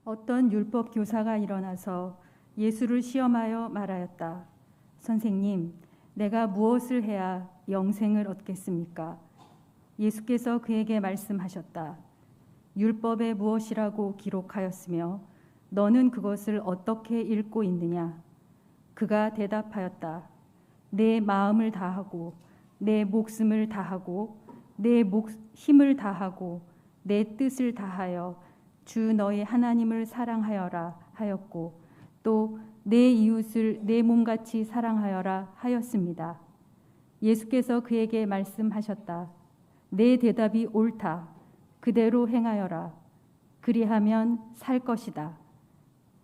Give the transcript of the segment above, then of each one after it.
어떤 율법 교사가 일어나서 예수를 시험하여 말하였다. 선생님, 내가 무엇을 해야 영생을 얻겠습니까? 예수께서 그에게 말씀하셨다. 율법에 무엇이라고 기록하였으며 너는 그것을 어떻게 읽고 있느냐? 그가 대답하였다. 내 마음을 다하고 내 목숨을 다하고 내 힘을 다하고 내 뜻을 다하여 주 너의 하나님을 사랑하여라 하였고 또 내 이웃을 내 몸같이 사랑하여라 하였습니다. 예수께서 그에게 말씀하셨다. 내 대답이 옳다. 그대로 행하여라. 그리하면 살 것이다.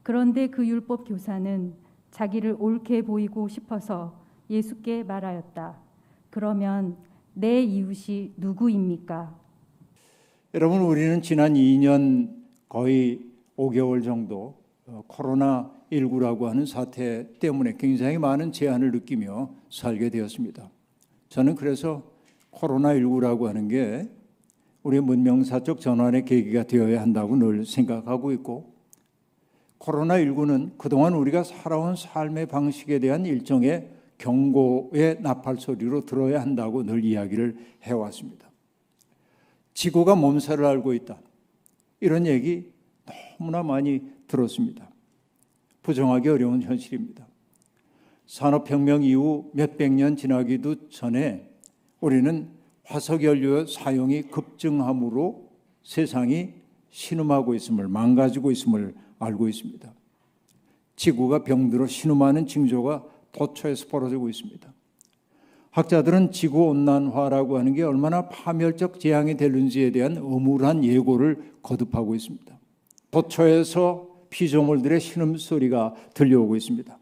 그런데 그 율법 교사는 자기를 옳게 보이고 싶어서 예수께 말하였다. 그러면 내 이웃이 누구입니까? 여러분, 우리는 지난 2년 거의 5개월 정도 코로나19라고 하는 사태 때문에 굉장히 많은 제한을 느끼며 살게 되었습니다. 저는 그래서 코로나19라고 하는 게 우리 문명사적 전환의 계기가 되어야 한다고 늘 생각하고 있고, 코로나19는 그동안 우리가 살아온 삶의 방식에 대한 일종의 경고의 나팔소리로 들어야 한다고 늘 이야기를 해왔습니다. 지구가 몸살을 앓고 있다, 이런 얘기 너무나 많이 들었습니다. 부정하기 어려운 현실입니다. 산업혁명 이후 몇백 년 지나기도 전에 우리는 화석연료 사용이 급증함으로 세상이 신음하고 있음을, 망가지고 있음을 알고 있습니다. 지구가 병들어 신음하는 징조가 도처에서 벌어지고 있습니다. 학자들은 지구온난화라고 하는 게 얼마나 파멸적 재앙이 되는지에 대한 음울한 예고를 거듭하고 있습니다. 도처에서 피조물들의 신음소리가 들려오고 있습니다.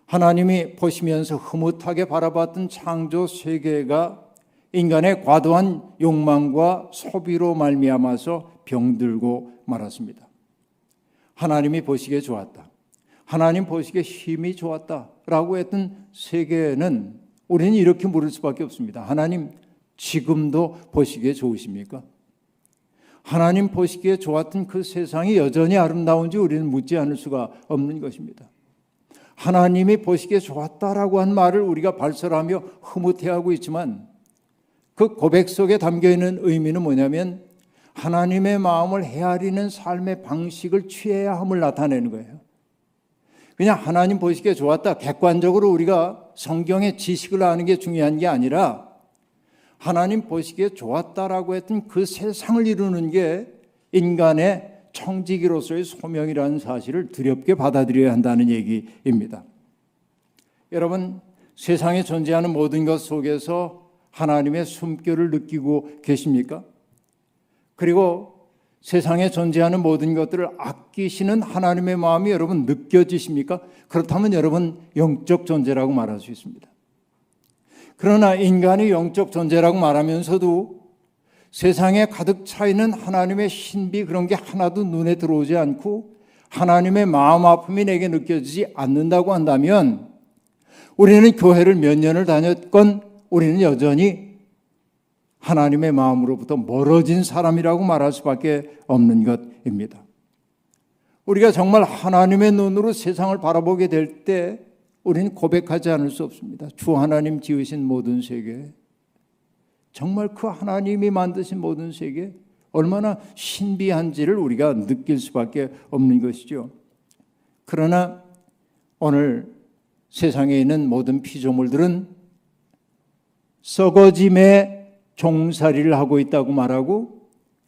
하나님이 보시면서 흐뭇하게 바라봤던 창조 세계가 인간의 과도한 욕망과 소비로 말미암아서 병들고 말았습니다. 하나님이 보시기에 좋았다, 하나님 보시기에 힘이 좋았다라고 했던 세계는 우리는 이렇게 물을 수밖에 없습니다. 하나님, 지금도 보시기에 좋으십니까? 하나님 보시기에 좋았던 그 세상이 여전히 아름다운지 우리는 묻지 않을 수가 없는 것입니다. 하나님이 보시기에 좋았다라고 한 말을 우리가 발설하며 흐뭇해하고 있지만 그 고백 속에 담겨있는 의미는 뭐냐면 하나님의 마음을 헤아리는 삶의 방식을 취해야 함을 나타내는 거예요. 그냥 하나님 보시기에 좋았다, 객관적으로 우리가 성경의 지식을 아는 게 중요한 게 아니라 하나님 보시기에 좋았다라고 했던 그 세상을 이루는 게 인간의 청지기로서의 소명이라는 사실을 두렵게 받아들여야 한다는 얘기입니다. 여러분, 세상에 존재하는 모든 것 속에서 하나님의 숨결을 느끼고 계십니까? 그리고 세상에 존재하는 모든 것들을 아끼시는 하나님의 마음이 여러분 느껴지십니까? 그렇다면 여러분 영적 존재라고 말할 수 있습니다. 그러나 인간이 영적 존재라고 말하면서도 세상에 가득 차 있는 하나님의 신비, 그런 게 하나도 눈에 들어오지 않고 하나님의 마음 아픔이 내게 느껴지지 않는다고 한다면 우리는 교회를 몇 년을 다녔건 우리는 여전히 하나님의 마음으로부터 멀어진 사람이라고 말할 수밖에 없는 것입니다. 우리가 정말 하나님의 눈으로 세상을 바라보게 될 때 우리는 고백하지 않을 수 없습니다. 주 하나님 지으신 모든 세계, 정말 그 하나님이 만드신 모든 세계 얼마나 신비한지를 우리가 느낄 수밖에 없는 것이죠. 그러나 오늘 세상에 있는 모든 피조물들은 썩어짐의 종살이를 하고 있다고 말하고,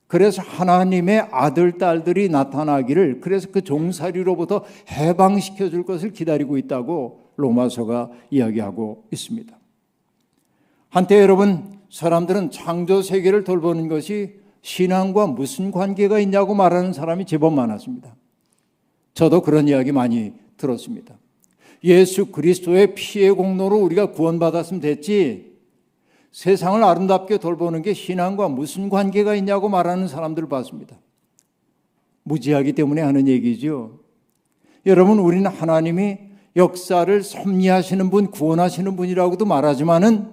그래서 하나님의 아들, 딸들이 나타나기를, 그래서 그 종살이로부터 해방시켜 줄 것을 기다리고 있다고 로마서가 이야기하고 있습니다. 한때 여러분, 사람들은 창조 세계를 돌보는 것이 신앙과 무슨 관계가 있냐고 말하는 사람이 제법 많았습니다. 저도 그런 이야기 많이 들었습니다. 예수 그리스도의 피의 공로로 우리가 구원받았으면 됐지, 세상을 아름답게 돌보는 게 신앙과 무슨 관계가 있냐고 말하는 사람들을 봤습니다. 무지하기 때문에 하는 얘기죠. 여러분, 우리는 하나님이 역사를 섭리하시는 분, 구원하시는 분이라고도 말하지만은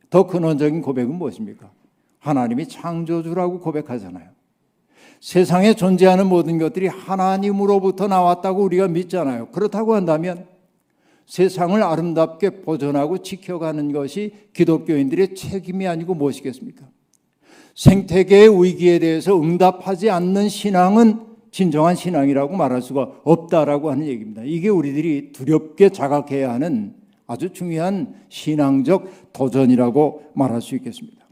더 근원적인 고백은 무엇입니까? 하나님이 창조주라고 고백하잖아요. 세상에 존재하는 모든 것들이 하나님으로부터 나왔다고 우리가 믿잖아요. 그렇다고 한다면 세상을 아름답게 보존하고 지켜가는 것이 기독교인들의 책임이 아니고 무엇이겠습니까? 생태계의 위기에 대해서 응답하지 않는 신앙은 진정한 신앙이라고 말할 수가 없다라고 하는 얘기입니다. 이게 우리들이 두렵게 자각해야 하는 아주 중요한 신앙적 도전이라고 말할 수 있겠습니다.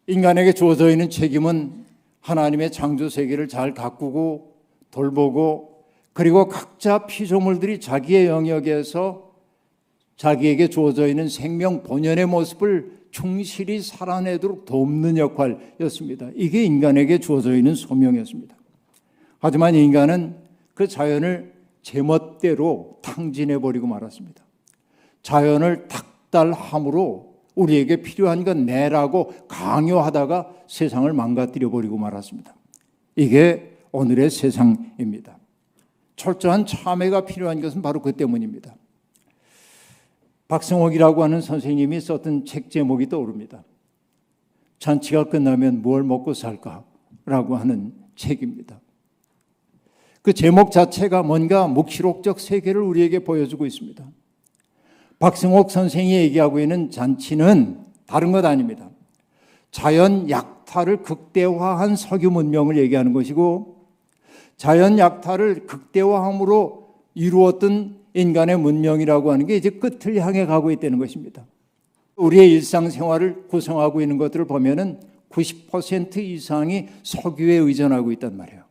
인간에게 주어져 있는 책임은 하나님의 창조 세계를 잘 가꾸고 돌보고 그리고 각자 피조물들이 자기의 영역에서 자기에게 주어져 있는 생명 본연의 모습을 충실히 살아내도록 돕는 역할이었습니다. 이게 인간에게 주어져 있는 소명이었습니다. 하지만 인간은 그 자연을 제멋대로 탕진해버리고 말았습니다. 자연을 닥달함으로 우리에게 필요한 건 내라고 강요하다가 세상을 망가뜨려버리고 말았습니다. 이게 오늘의 세상입니다. 철저한 참회가 필요한 것은 바로 그 때문입니다. 박승옥이라고 하는 선생님이 썼던 책 제목이 떠오릅니다. 잔치가 끝나면 뭘 먹고 살까라고 하는 책입니다. 그 제목 자체가 뭔가 묵시록적 세계를 우리에게 보여주고 있습니다. 박승옥 선생이 얘기하고 있는 잔치는 다른 것 아닙니다. 자연 약탈을 극대화한 석유 문명을 얘기하는 것이고 자연 약탈을 극대화함으로 이루었던 인간의 문명이라고 하는 게 이제 끝을 향해 가고 있다는 것입니다. 우리의 일상생활을 구성하고 있는 것들을 보면은 90% 이상이 석유에 의존하고 있단 말이에요.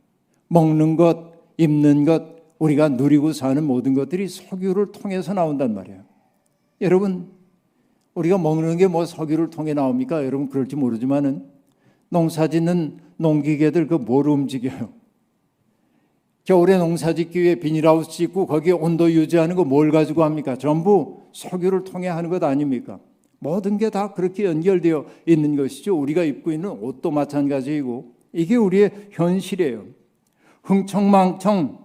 먹는 것, 입는 것, 우리가 누리고 사는 모든 것들이 석유를 통해서 나온단 말이에요. 여러분, 우리가 먹는 게 뭐 석유를 통해 나옵니까? 여러분 그럴지 모르지만은 농사 짓는 농기계들 그 뭘 움직여요? 겨울에 농사 짓기 위해 비닐하우스 짓고 거기에 온도 유지하는 거 뭘 가지고 합니까? 전부 석유를 통해 하는 것 아닙니까? 모든 게 다 그렇게 연결되어 있는 것이죠. 우리가 입고 있는 옷도 마찬가지이고 이게 우리의 현실이에요. 흥청망청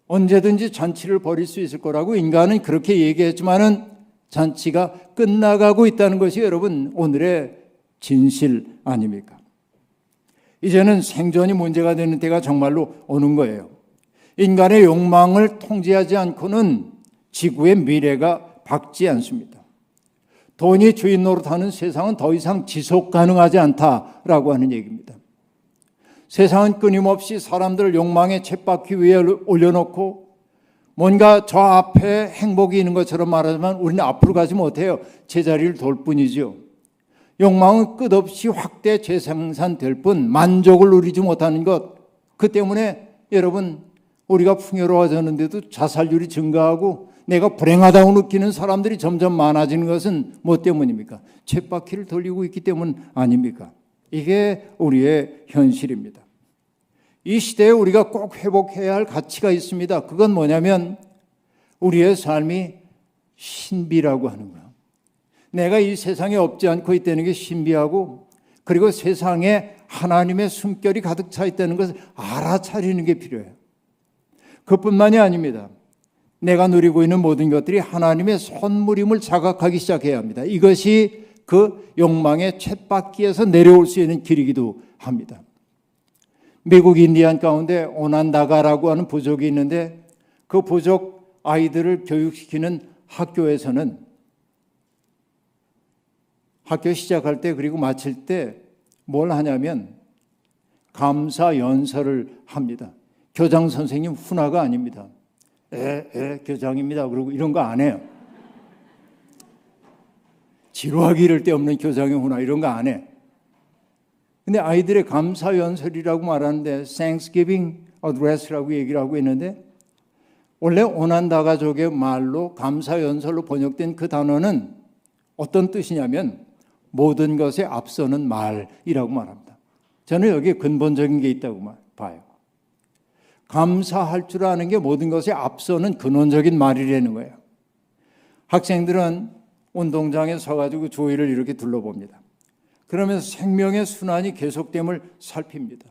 언제든지 잔치를 벌일 수 있을 거라고 인간은 그렇게 얘기했지만은 잔치가 끝나가고 있다는 것이 여러분 오늘의 진실 아닙니까? 이제는 생존이 문제가 되는 때가 정말로 오는 거예요. 인간의 욕망을 통제하지 않고는 지구의 미래가 밝지 않습니다. 돈이 주인 노릇하는 세상은 더 이상 지속 가능하지 않다라고 하는 얘기입니다. 세상은 끊임없이 사람들을 욕망의 쳇바퀴 위에 올려놓고 뭔가 저 앞에 행복이 있는 것처럼 말하지만 우리는 앞으로 가지 못해요. 제자리를 돌 뿐이죠. 욕망은 끝없이 확대 재생산될 뿐 만족을 누리지 못하는 것. 그 때문에 여러분 우리가 풍요로워졌는데도 자살률이 증가하고 내가 불행하다고 느끼는 사람들이 점점 많아지는 것은 뭐 때문입니까? 쳇바퀴를 돌리고 있기 때문 아닙니까? 이게 우리의 현실입니다. 이 시대에 우리가 꼭 회복해야 할 가치가 있습니다. 그건 뭐냐면 우리의 삶이 신비라고 하는 거예요. 내가 이 세상에 없지 않고 있다는 게 신비하고 그리고 세상에 하나님의 숨결이 가득 차 있다는 것을 알아차리는 게 필요해요. 그뿐만이 아닙니다. 내가 누리고 있는 모든 것들이 하나님의 선물임을 자각하기 시작해야 합니다. 이것이 그 욕망의 쳇바퀴에서 내려올 수 있는 길이기도 합니다. 미국 인디안 가운데 오난다가라고 하는 부족이 있는데 그 부족 아이들을 교육시키는 학교에서는 학교 시작할 때 그리고 마칠 때 뭘 하냐면 감사 연설을 합니다. 교장 선생님 훈화가 아닙니다. 교장입니다. 그리고 이런 거 안 해요. 지루하기 이를 데 없는 교장의 훈화 이런 거 안 해. 근데 아이들의 감사 연설이라고 말하는데 Thanksgiving Address라고 얘기를 하고 있는데 원래 오난다가족의 말로 감사 연설로 번역된 그 단어는 어떤 뜻이냐면 모든 것에 앞서는 말이라고 말합니다. 저는 여기에 근본적인 게 있다고 봐요. 감사할 줄 아는 게 모든 것에 앞서는 근원적인 말이라는 거예요. 학생들은 운동장에 서가지고 주위를 이렇게 둘러봅니다. 그러면서 생명의 순환이 계속됨을 살핍니다.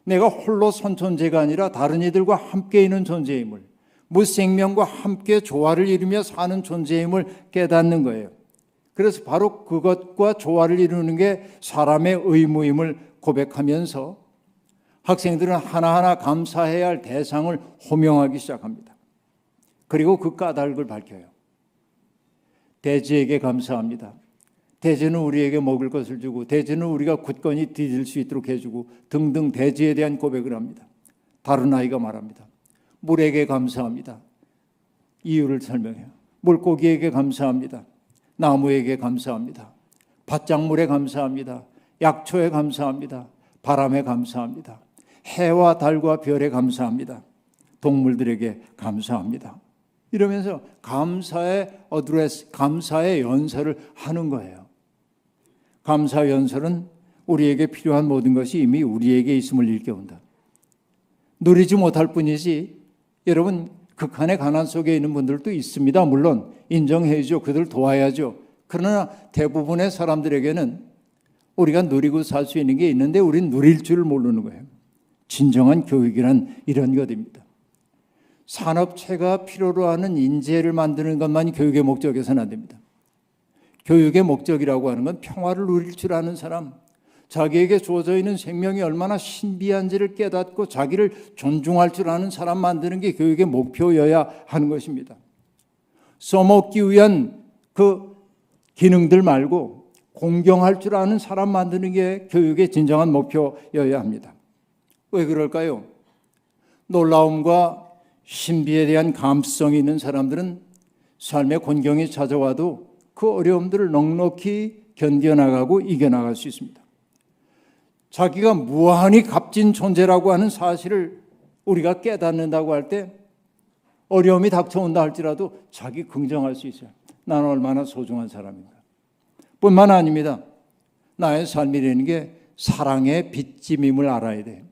내가 홀로 선 존재가 아니라 다른 이들과 함께 있는 존재임을, 무생명과 함께 조화를 이루며 사는 존재임을 깨닫는 거예요. 그래서 바로 그것과 조화를 이루는 게 사람의 의무임을 고백하면서 학생들은 하나하나 감사해야 할 대상을 호명하기 시작합니다. 그리고 그 까닭을 밝혀요. 대지에게 감사합니다. 대지는 우리에게 먹을 것을 주고 대지는 우리가 굳건히 디딜 수 있도록 해주고 등등 대지에 대한 고백을 합니다. 다른 아이가 말합니다. 물에게 감사합니다. 이유를 설명해요. 물고기에게 감사합니다. 나무에게 감사합니다. 밭작물에 감사합니다. 약초에 감사합니다. 바람에 감사합니다. 해와 달과 별에 감사합니다. 동물들에게 감사합니다. 이러면서 감사의 어드레스, 감사의 연설을 하는 거예요. 감사 연설은 우리에게 필요한 모든 것이 이미 우리에게 있음을 일깨운다. 누리지 못할 뿐이지 여러분 극한의 가난 속에 있는 분들도 있습니다. 물론 인정해야죠. 그들 도와야죠. 그러나 대부분의 사람들에게는 우리가 누리고 살 수 있는 게 있는데 우린 누릴 줄 모르는 거예요. 진정한 교육이란 이런 것입니다. 산업체가 필요로 하는 인재를 만드는 것만이 교육의 목적에서는 안 됩니다. 교육의 목적이라고 하는 건 평화를 누릴 줄 아는 사람, 자기에게 주어져 있는 생명이 얼마나 신비한지를 깨닫고 자기를 존중할 줄 아는 사람 만드는 게 교육의 목표여야 하는 것입니다. 써먹기 위한 그 기능들 말고 공경할 줄 아는 사람 만드는 게 교육의 진정한 목표여야 합니다. 왜 그럴까요? 놀라움과 신비에 대한 감수성이 있는 사람들은 삶의 곤경이 찾아와도 그 어려움들을 넉넉히 견뎌나가고 이겨나갈 수 있습니다. 자기가 무한히 값진 존재라고 하는 사실을 우리가 깨닫는다고 할 때 어려움이 닥쳐온다 할지라도 자기 긍정할 수 있어요. 나는 얼마나 소중한 사람인가. 뿐만 아닙니다. 나의 삶이라는 게 사랑의 빚짐임을 알아야 돼요.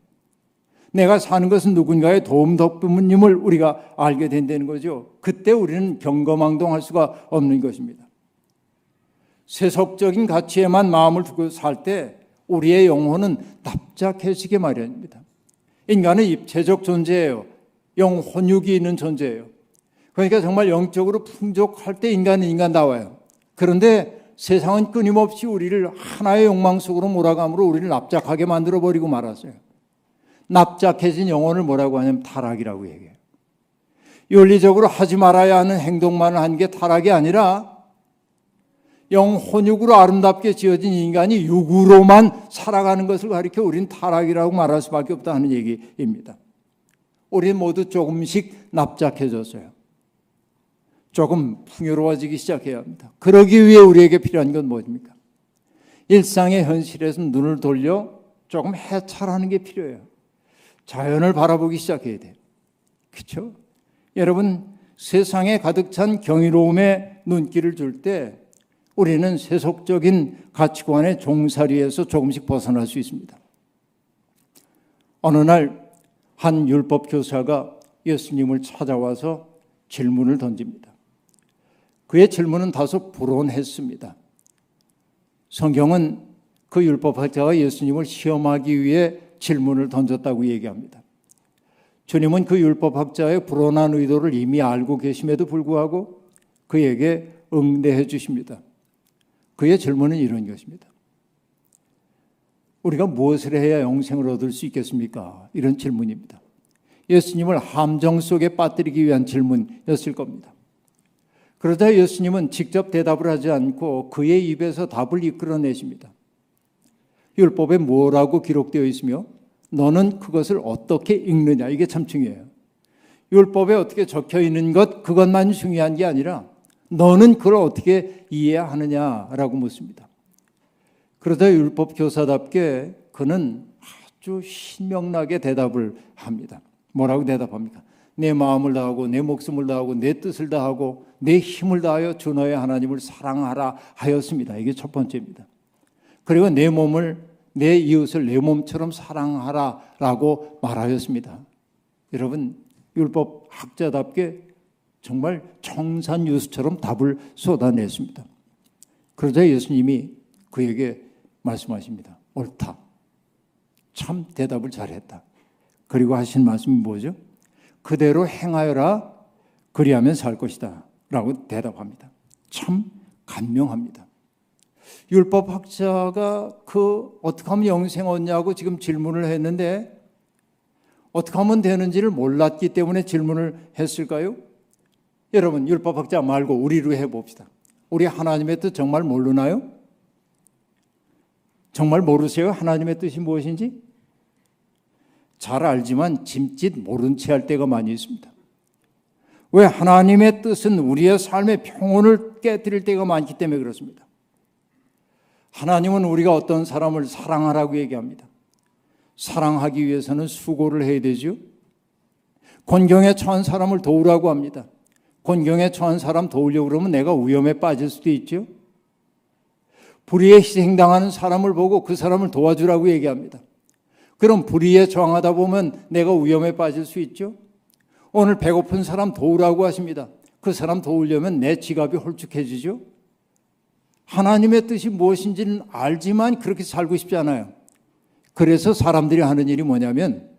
내가 사는 것은 누군가의 도움 덕분임을 우리가 알게 된다는 거죠. 그때 우리는 경거망동할 수가 없는 것입니다. 세속적인 가치에만 마음을 두고 살 때 우리의 영혼은 납작해지게 마련입니다. 인간은 입체적 존재예요. 영혼육이 있는 존재예요. 그러니까 정말 영적으로 풍족할 때 인간은 인간다워요. 그런데 세상은 끊임없이 우리를 하나의 욕망 속으로 몰아감으로 우리를 납작하게 만들어버리고 말았어요. 납작해진 영혼을 뭐라고 하냐면 타락이라고 얘기해요. 윤리적으로 하지 말아야 하는 행동만을 한 게 타락이 아니라 영혼육으로 아름답게 지어진 인간이 육으로만 살아가는 것을 가리켜 우리는 타락이라고 말할 수밖에 없다 하는 얘기입니다. 우리는 모두 조금씩 납작해졌어요. 조금 풍요로워지기 시작해야 합니다. 그러기 위해 우리에게 필요한 건 무엇입니까? 일상의 현실에서 눈을 돌려 조금 해찰하는 게 필요해요. 자연을 바라보기 시작해야 돼요. 그렇죠? 여러분, 세상에 가득 찬 경이로움에 눈길을 줄 때 우리는 세속적인 가치관의 종살이에서 조금씩 벗어날 수 있습니다. 어느 날 한 율법 교사가 예수님을 찾아와서 질문을 던집니다. 그의 질문은 다소 불온했습니다. 성경은 그 율법학자가 예수님을 시험하기 위해 질문을 던졌다고 얘기합니다. 주님은 그 율법학자의 불온한 의도를 이미 알고 계심에도 불구하고 그에게 응대해 주십니다. 그의 질문은 이런 것입니다. 우리가 무엇을 해야 영생을 얻을 수 있겠습니까? 이런 질문입니다. 예수님을 함정 속에 빠뜨리기 위한 질문이었을 겁니다. 그러자 예수님은 직접 대답을 하지 않고 그의 입에서 답을 이끌어내십니다. 율법에 뭐라고 기록되어 있으며 너는 그것을 어떻게 읽느냐, 이게 참 중요해요. 율법에 어떻게 적혀 있는 것, 그것만 중요한 게 아니라 너는 그걸 어떻게 이해하느냐라고 묻습니다. 그러자 율법 교사답게 그는 아주 신명나게 대답을 합니다. 뭐라고 대답합니까? 내 마음을 다하고 내 목숨을 다하고 내 뜻을 다하고 내 힘을 다하여 주 너의 하나님을 사랑하라 하였습니다. 이게 첫 번째입니다. 그리고 내 몸을, 내 이웃을 내 몸처럼 사랑하라라고 말하였습니다. 여러분, 율법 학자답게 정말 청산유수처럼 답을 쏟아냈습니다. 그러자 예수님이 그에게 말씀하십니다. 옳다. 참 대답을 잘했다. 그리고 하신 말씀이 뭐죠? 그대로 행하여라. 그리하면 살 것이다. 라고 대답합니다. 참 간명합니다. 율법학자가 어떻게 하면 영생 얻냐고 지금 질문을 했는데 어떻게 하면 되는지를 몰랐기 때문에 질문을 했을까요? 여러분, 율법학자 말고 우리로 해봅시다. 우리 하나님의 뜻 정말 모르나요? 정말 모르세요? 하나님의 뜻이 무엇인지? 잘 알지만 짐짓 모른 채 할 때가 많이 있습니다. 왜? 하나님의 뜻은 우리의 삶의 평온을 깨뜨릴 때가 많기 때문에 그렇습니다. 하나님은 우리가 어떤 사람을 사랑하라고 얘기합니다. 사랑하기 위해서는 수고를 해야 되죠. 곤경에 처한 사람을 도우라고 합니다. 곤경에 처한 사람 도우려고 그러면 내가 위험에 빠질 수도 있죠. 불의에 희생당하는 사람을 보고 그 사람을 도와주라고 얘기합니다. 그럼 불의에 저항하다 보면 내가 위험에 빠질 수 있죠. 오늘 배고픈 사람 도우라고 하십니다. 그 사람 도우려면 내 지갑이 홀쭉해지죠. 하나님의 뜻이 무엇인지는 알지만 그렇게 살고 싶지 않아요. 그래서 사람들이 하는 일이 뭐냐면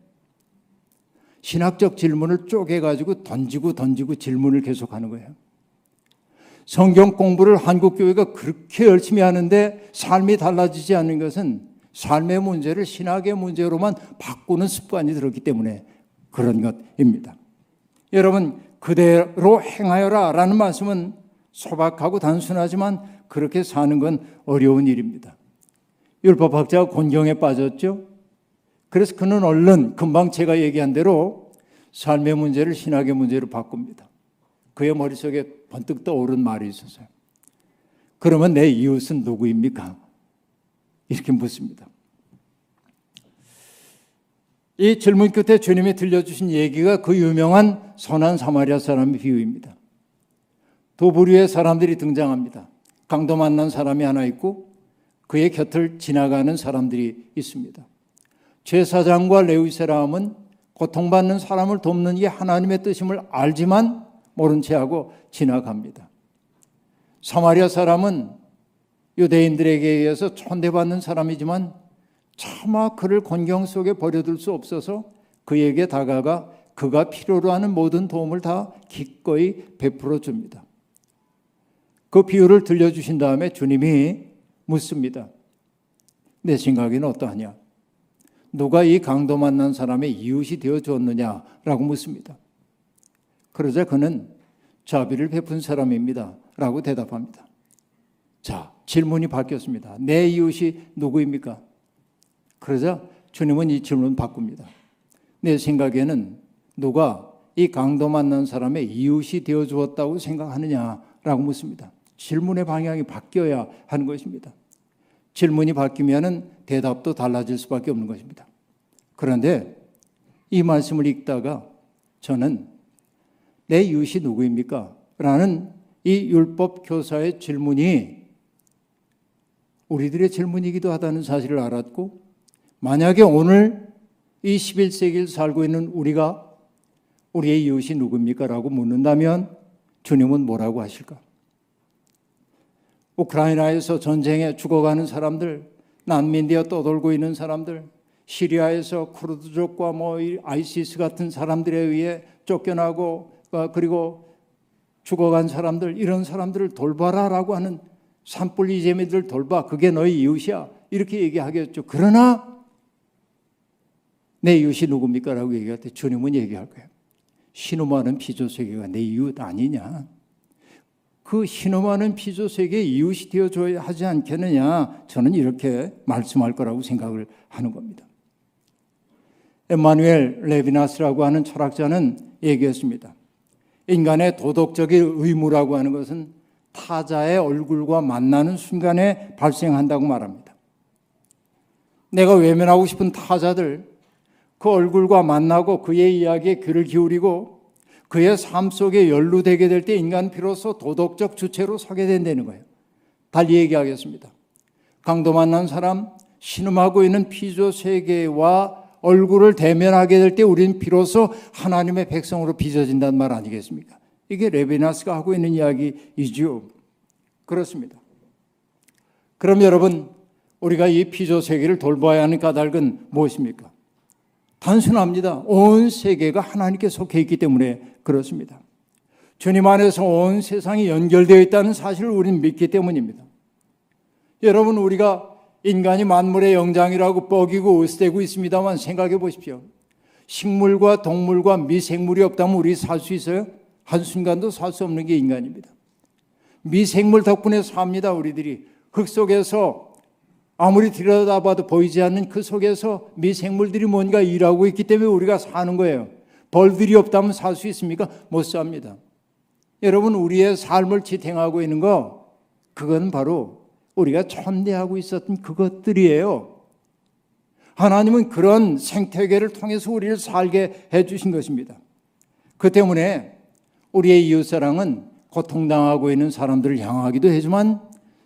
신학적 질문을 쪼개가지고 던지고 질문을 계속하는 거예요. 성경 공부를 한국교회가 그렇게 열심히 하는데 삶이 달라지지 않는 것은 삶의 문제를 신학의 문제로만 바꾸는 습관이 들었기 때문에 그런 것입니다. 여러분, 그대로 행하여라 라는 말씀은 소박하고 단순하지만 그렇게 사는 건 어려운 일입니다. 율법학자가 곤경에 빠졌죠. 그래서 그는 얼른 금방 제가 얘기한 대로 삶의 문제를 신학의 문제로 바꿉니다. 그의 머릿속에 번뜩 떠오른 말이 있었어요. 그러면 내 이웃은 누구입니까? 이렇게 묻습니다. 이 질문 끝에 주님이 들려주신 얘기가 그 유명한 선한 사마리아 사람의 비유입니다. 두 부류의 사람들이 등장합니다. 강도 만난 사람이 하나 있고 그의 곁을 지나가는 사람들이 있습니다. 제사장과 레위 사람은 고통받는 사람을 돕는 게 하나님의 뜻임을 알지만 모른 채 하고 지나갑니다. 사마리아 사람은 유대인들에게 의해서 천대받는 사람이지만 차마 그를 곤경 속에 버려둘 수 없어서 그에게 다가가 그가 필요로 하는 모든 도움을 다 기꺼이 베풀어 줍니다. 그 비유를 들려주신 다음에 주님이 묻습니다. 내 생각에는 어떠하냐? 누가 이 강도 만난 사람의 이웃이 되어 주었느냐라고 묻습니다. 그러자 그는 자비를 베푼 사람입니다 라고 대답합니다. 자, 질문이 바뀌었습니다. 내 이웃이 누구입니까? 그러자 주님은 이 질문을 바꿉니다. 내 생각에는 누가 이 강도 만난 사람의 이웃이 되어 주었다고 생각하느냐라고 묻습니다. 질문의 방향이 바뀌어야 하는 것입니다. 질문이 바뀌면 대답도 달라질 수밖에 없는 것입니다. 그런데 이 말씀을 읽다가 저는 내 이웃이 누구입니까? 라는 이 율법 교사의 질문이 우리들의 질문이기도 하다는 사실을 알았고, 만약에 오늘 이 11세기를 살고 있는 우리가 우리의 이웃이 누굽니까? 라고 묻는다면 주님은 뭐라고 하실까? 우크라이나에서 전쟁에 죽어가는 사람들, 난민되어 떠돌고 있는 사람들, 시리아에서 쿠르드족과 아이시스 같은 사람들에 의해 쫓겨나고 그리고 죽어간 사람들, 이런 사람들을 돌봐라라고 하는 산불 이재민들 돌봐, 그게 너희 이웃이야, 이렇게 얘기하겠죠. 그러나 내 이웃이 누굽니까? 라고 얘기할 때 주님은 얘기할 거예요. 신음하는 피조세계가 내 이웃 아니냐? 그 신음하는 피조세계의 이웃이 되어줘야 하지 않겠느냐? 저는 이렇게 말씀할 거라고 생각을 하는 겁니다. 엠마누엘 레비나스라고 하는 철학자는 얘기했습니다. 인간의 도덕적인 의무라고 하는 것은 타자의 얼굴과 만나는 순간에 발생한다고 말합니다. 내가 외면하고 싶은 타자들, 그 얼굴과 만나고 그의 이야기에 귀를 기울이고 그의 삶 속에 연루되게 될 때 인간 비로소 도덕적 주체로 서게 된다는 거예요. 달리 얘기하겠습니다. 강도 만난 사람, 신음하고 있는 피조 세계와 얼굴을 대면하게 될 때 우리는 비로소 하나님의 백성으로 빚어진다는 말 아니겠습니까? 이게 레비나스가 하고 있는 이야기이죠. 그렇습니다. 그럼 여러분, 우리가 이 피조 세계를 돌봐야 하는 까닭은 무엇입니까? 단순합니다. 온 세계가 하나님께 속해 있기 때문에 그렇습니다. 주님 안에서 온 세상이 연결되어 있다는 사실을 우리는 믿기 때문입니다. 여러분, 우리가 인간이 만물의 영장이라고 뻐기고 으스대고 있습니다만 생각해 보십시오. 식물과 동물과 미생물이 없다면 우리 살 수 있어요? 한순간도 살 수 없는 게 인간입니다. 미생물 덕분에 삽니다. 우리들이 흙 속에서 아무리 들여다봐도 보이지 않는 그 속에서 미생물들이 뭔가 일하고 있기 때문에 우리가 사는 거예요. 벌들이 없다면 살 수 있습니까? 못 삽니다. 여러분, 우리의 삶을 지탱하고 있는 거, 그건 바로 우리가 천대하고 있었던 그것들이에요. 하나님은 그런 생태계를 통해서 우리를 살게 해주신 것입니다. 그 때문에 우리의 이웃사랑은 고통당하고 있는 사람들을 향하기도 하지만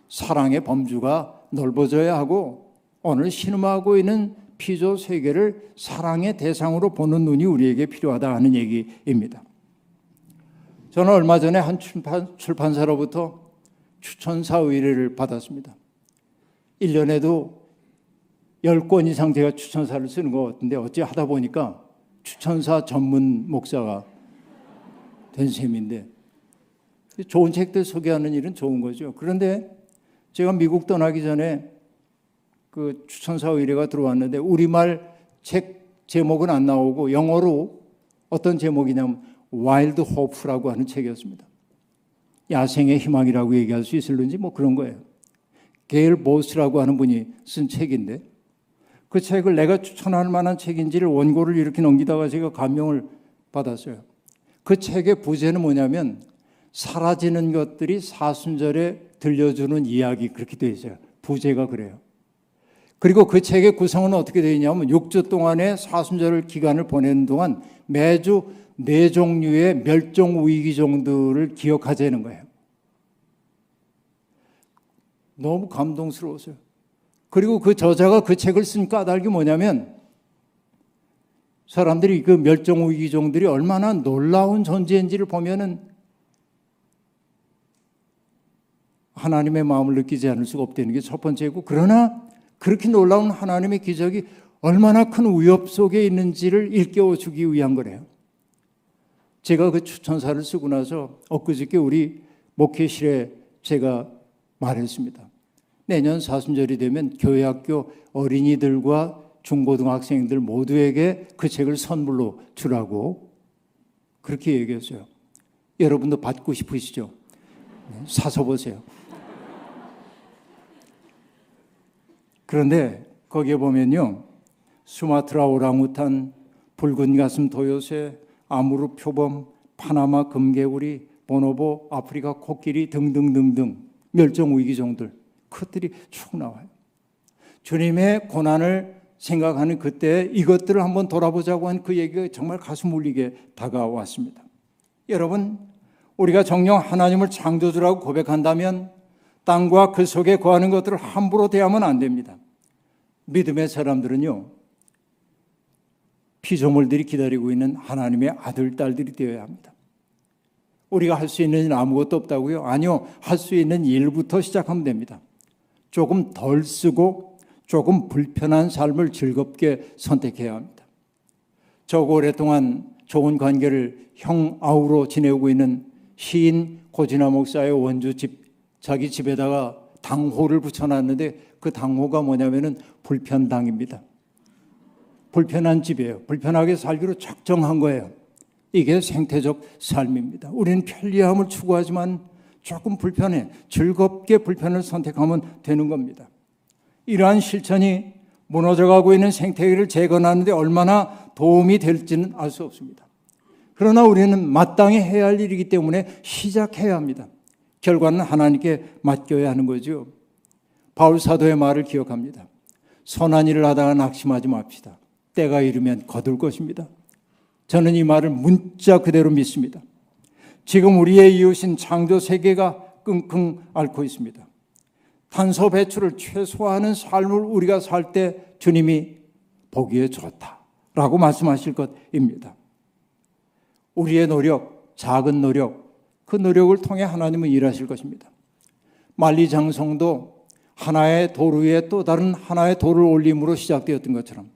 사랑의 범주가 넓어져야 하고 오늘 신음하고 있는 피조 세계를 사랑의 대상으로 보는 눈이 우리에게 필요하다 하는 얘기입니다. 저는 얼마 전에 한 출판사로부터 추천사 의뢰를 받았습니다. 1년에도 10권 이상 제가 추천사를 쓰는 것 같은데 어찌 하다 보니까 추천사 전문 목사가 된 셈인데, 좋은 책들 소개하는 일은 좋은 거죠. 그런데 제가 미국 떠나기 전에 그 추천사 의뢰가 들어왔는데 우리말 책 제목은 안 나오고 영어로 어떤 제목이냐면 와일드 호프라고 하는 책이었습니다. 야생의 희망이라고 얘기할 수 있을는지 뭐 그런 거예요. 게일 보스라고 하는 분이 쓴 책인데 그 책을 내가 추천할 만한 책인지를 원고를 이렇게 넘기다가 제가 감명을 받았어요. 그 책의 부제는 뭐냐면 사라지는 것들이 사순절에 들려주는 이야기, 그렇게 되어 있어요. 부제가 그래요. 그리고 그 책의 구성은 어떻게 되어 있냐면 6주 동안의 사순절 기간을 보내는 동안 매주 4종류의 멸종 위기종들을 기억하자는 거예요. 너무 감동스러웠어요. 그리고 그 저자가 그 책을 쓴 까닭이 뭐냐면 사람들이 그 멸종 위기종들이 얼마나 놀라운 존재인지를 보면은 하나님의 마음을 느끼지 않을 수가 없다는 게 첫 번째고, 그러나 그렇게 놀라운 하나님의 기적이 얼마나 큰 위협 속에 있는지를 일깨워 주기 위한 거래요. 제가 그 추천사를 쓰고 나서 엊그저께 우리 목회실에 제가 말했습니다. 내년 사순절이 되면 교회학교 어린이들과 중고등학생들 모두에게 그 책을 선물로 주라고 그렇게 얘기했어요. 여러분도 받고 싶으시죠? 사서 보세요. 그런데 거기에 보면요, 수마트라 오랑우탄, 붉은 가슴 도요새, 아무르 표범, 파나마 금개구리, 보노보, 아프리카 코끼리 등등등등 멸종 위기종들, 그것들이 쭉 나와요. 주님의 고난을 생각하는 그때 이것들을 한번 돌아보자고 한 그 얘기가 정말 가슴 울리게 다가왔습니다. 여러분, 우리가 정녕 하나님을 창조주라고 고백한다면 땅과 그 속에 거하는 것들을 함부로 대하면 안 됩니다. 믿음의 사람들은요, 피조물들이 기다리고 있는 하나님의 아들, 딸들이 되어야 합니다. 우리가 할 수 있는 일 아무것도 없다고요? 아니요, 할 수 있는 일부터 시작하면 됩니다. 조금 덜 쓰고 조금 불편한 삶을 즐겁게 선택해야 합니다. 저고 오랫동안 좋은 관계를 형아우로 지내고 있는 시인 고진아 목사의 원주 집, 자기 집에다가 당호를 붙여놨는데 그 당호가 뭐냐면은 불편당입니다. 불편한 집이에요. 불편하게 살기로 작정한 거예요. 이게 생태적 삶입니다. 우리는 편리함을 추구하지만 조금 불편해, 즐겁게 불편을 선택하면 되는 겁니다. 이러한 실천이 무너져가고 있는 생태계를 재건하는 데 얼마나 도움이 될지는 알 수 없습니다. 그러나 우리는 마땅히 해야 할 일이기 때문에 시작해야 합니다. 결과는 하나님께 맡겨야 하는 거죠. 바울 사도의 말을 기억합니다. 선한 일을 하다가 낙심하지 맙시다. 때가 이르면 거둘 것입니다. 저는 이 말을 문자 그대로 믿습니다. 지금 우리의 이웃인 창조 세계가 끙끙 앓고 있습니다. 탄소 배출을 최소화하는 삶을 우리가 살 때 주님이 보기에 좋다라고 말씀하실 것입니다. 우리의 노력, 작은 노력, 그 노력을 통해 하나님은 일하실 것입니다. 만리장성도 하나의 돌 위에 또 다른 하나의 돌을 올림으로 시작되었던 것처럼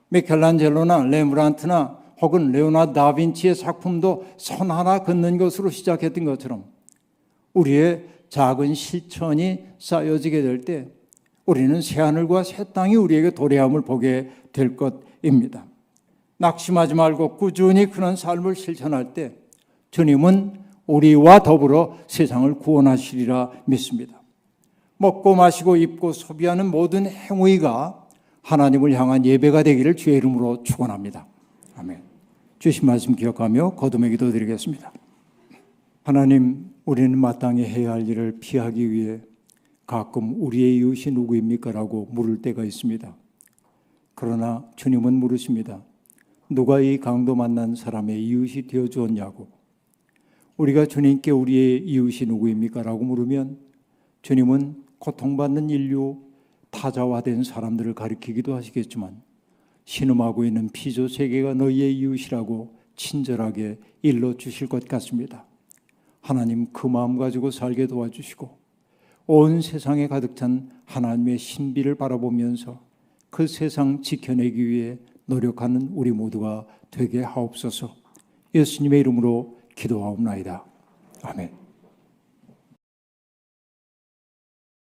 미켈란젤로나 레므란트나 혹은 레오나르도 다빈치의 작품도 선 하나 긋는 것으로 시작했던 것처럼 우리의 작은 실천이 쌓여지게 될 때 우리는 새하늘과 새 땅이 우리에게 도래함을 보게 될 것입니다. 낙심하지 말고 꾸준히 그런 삶을 실천할 때 주님은 우리와 더불어 세상을 구원하시리라 믿습니다. 먹고 마시고 입고 소비하는 모든 행위가 하나님을 향한 예배가 되기를 주의 이름으로 축원합니다. 아멘. 주신 말씀 기억하며 거듭의 기도 드리겠습니다. 하나님, 우리는 마땅히 해야 할 일을 피하기 위해 가끔 우리의 이웃이 누구입니까? 라고 물을 때가 있습니다. 그러나 주님은 물으십니다. 누가 이 강도 만난 사람의 이웃이 되어 주었냐고. 우리가 주님께 우리의 이웃이 누구입니까? 라고 물으면 주님은 고통받는 인류, 타자화된 사람들을 가리키기도 하시겠지만 신음하고 있는 피조 세계가 너희의 이웃이라고 친절하게 일러주실 것 같습니다. 하나님, 그 마음 가지고 살게 도와주시고 온 세상에 가득 찬 하나님의 신비를 바라보면서 그 세상 지켜내기 위해 노력하는 우리 모두가 되게 하옵소서. 예수님의 이름으로 기도하옵나이다. 아멘.